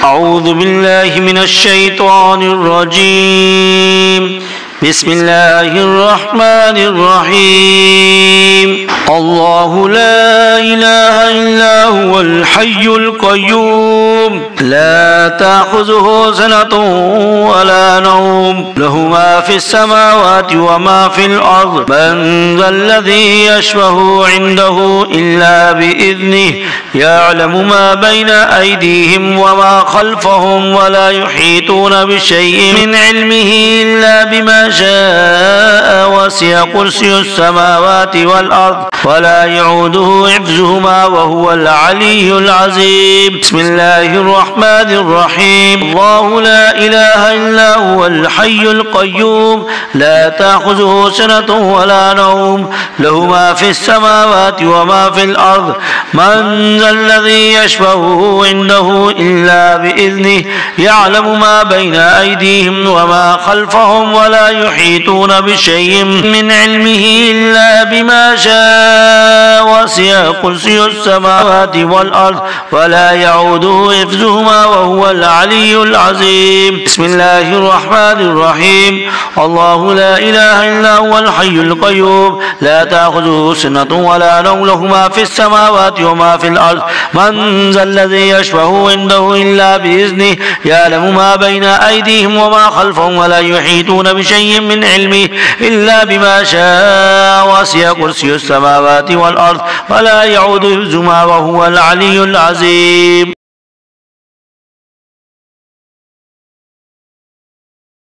أعوذ بالله من الشيطان الرجيم. بسم الله الرحمن الرحيم. الله لا إله إلا هو الحي القيوم لا تأخذه سنة ولا نوم له ما في السماوات وما في الأرض من ذا الذي يشفع عنده إلا بإذنه يعلم ما بين أيديهم وما خلفهم ولا يحيطون بشيء من علمه إلا بما شاء وسع كرسي السماوات والأرض ولا يعوده حفظهما وهو العلي العظيم. بسم الله الرحمن الرحيم. الله لا إله إلا هو الحي القيوم لا تأخذه سنة ولا نوم له ما في السماوات وما في الأرض من ذا الذي يشفع عنده إلا بإذنه يعلم ما بين أيديهم وما خلفهم ولا يحيطون بشيء من علمه إلا بما شاء وسع كرسي السماوات والأرض ولا يعوده حفظهما وهو العلي العظيم. بسم الله الرحمن الرحيم. الله لا إله إلا هو الحي القيوم لا تأخذه سنة ولا نوم له ما في السماوات وما في الأرض من ذا الذي يشفع عنده إلا بإذنه يعلم ما بين أيديهم وما خلفهم ولا يحيطون بشيء من علمه إلا بما شاء وسع كرسي السماوات والأرض ولا يعود حفظهما وهو العلي العظيم.